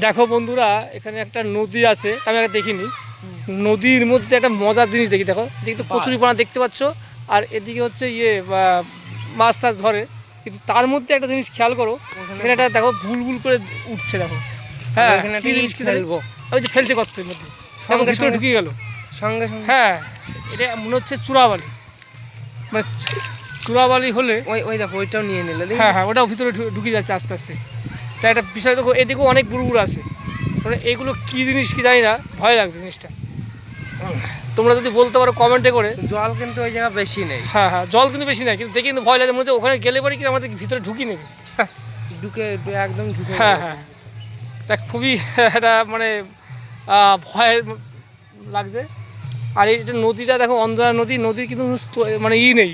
দেখো বন্ধুরা, এখানে একটা নদী আছে, আমি আগে দেখিনি। নদীর মধ্যে একটা মজার জিনিস দেখি, দেখো দেখি তো কচুরিপানা দেখতে পাচ্ছ, আর এদিকে হচ্ছে মাছ টাছ ধরে। কিন্তু তার মধ্যে একটা জিনিস খেয়াল করো, এখানে একটা দেখো বুলবুল করে উঠছে, দেখো। হ্যাঁ, কি জিনিস ফেলবো, ওই যে ফেলছে গর্তের মধ্যে, দেখো ভিতরে ঢুকে গেল সঙ্গে সঙ্গে। হ্যাঁ, এটা মনে হচ্ছে চূড়াবালি, মানে চূড়াবালি হলে ওই দেখো ওইটাও নিয়ে নিল। হ্যাঁ হ্যাঁ, ওটাও ভিতরে ঢুকে যাচ্ছে আস্তে আস্তে। তাই একটা বিষয় দেখো, এদিকেও অনেক বুড়বুড় আছে, মানে এগুলো কী জিনিস কি জানি না, ভয় লাগছে জিনিসটা। তোমরা যদি বলতে পারো কমেন্টে করে। জল কিন্তু ওই জায়গা বেশি নেই। হ্যাঁ হ্যাঁ, জল কিন্তু বেশি নেই, কিন্তু দেখে কিন্তু ভয় লাগে, মনে হচ্ছে ওখানে গেলে পরে কি আমাদের ভিতরে ঢুকি নেবে। ঢুকে একদম ঢুকে। হ্যাঁ হ্যাঁ, তা খুবই একটা মানে ভয়ের লাগছে। আর এই যে নদীটা দেখো, অন্ধরা নদী, নদীর কিন্তু মানে নেই।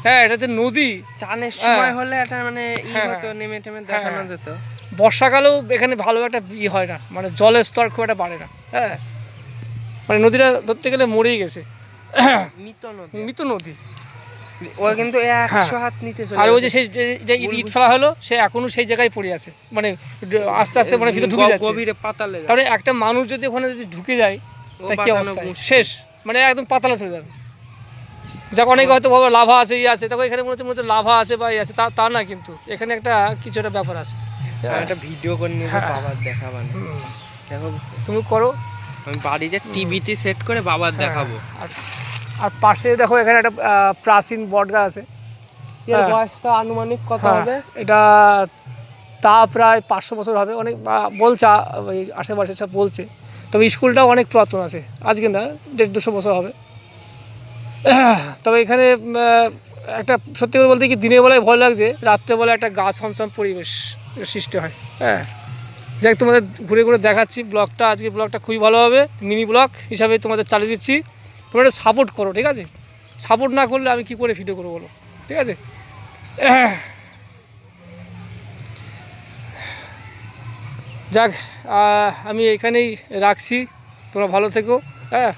হ্যাঁ, এটা যে নদী, চানের সময় হলে এটা মানে হতো, নেমে টেমে দেখানো যেত। বর্ষাকালেও এখানে ভালো একটা হয় না, মানে জলের স্তর খুব একটা বাড়ে না। হ্যাঁ, মানে নদীটা ধরতে গেলে মরেই গেছে, মৃত নদী। ও কিন্তু 100 হাত নিচে চলে গেছে। আর ওই যে সেই যে ইট ফেলা হলো, সে এখনো সেই জায়গায় পড়ে আছে, মানে আস্তে আস্তে মানে ভিতরে ঢুকে যাচ্ছে গভীরে, পাতালে। তাহলে একটা মানুষ যদি ওখানে যদি ঢুকে যায়, তা কি অবস্থা, শেষ, মানে একদম পাতালে চলে যাবে। যাক, অনেকে হয়তো ভাবে লাভা আছে, আছে, তখন এখানে মনে হচ্ছে লাভা আছে বা আছে, তা না, কিন্তু এখানে একটা কিছু একটা ব্যাপার আছে। একটা ভিডিও করে নিয়ে বাবার দেখাবানো। দেখো তুমি করো, আমি বাড়িতে টিভিতে সেট করে বাবার দেখাবো। আর পাশে দেখো, এখানে একটা প্রাচীন বটগাছ আছে। এর বয়সটা আনুমানিক কত হবে? এটা তা প্রায় 500 বছর হবে, অনেক বলছে, ওই আশেপাশে সব বলছে। তবে স্কুলটাও অনেক পুরাতন আছে, আজকে না 150-200 বছর হবে। তবে এখানে একটা সত্যি কথা বলতে কি, দিনের বেলায় ভয় লাগছে, রাত্রেবেলায় একটা গা ছমছম পরিবেশ সৃষ্টি হয়। হ্যাঁ, যাক, তোমাদের ঘুরে ঘুরে দেখাচ্ছি ব্লগটা, আজকে ব্লগটা খুবই ভালো হবে, মিনি ব্লগ হিসাবে তোমাদের চালিয়ে দিচ্ছি। তোমরা একটা সাপোর্ট করো, ঠিক আছে? সাপোর্ট না করলে আমি কি করে ভিডিও করবো বলো, ঠিক আছে? যাক, আমি এখানেই রাখছি, তোমরা ভালো থেকো। হ্যাঁ।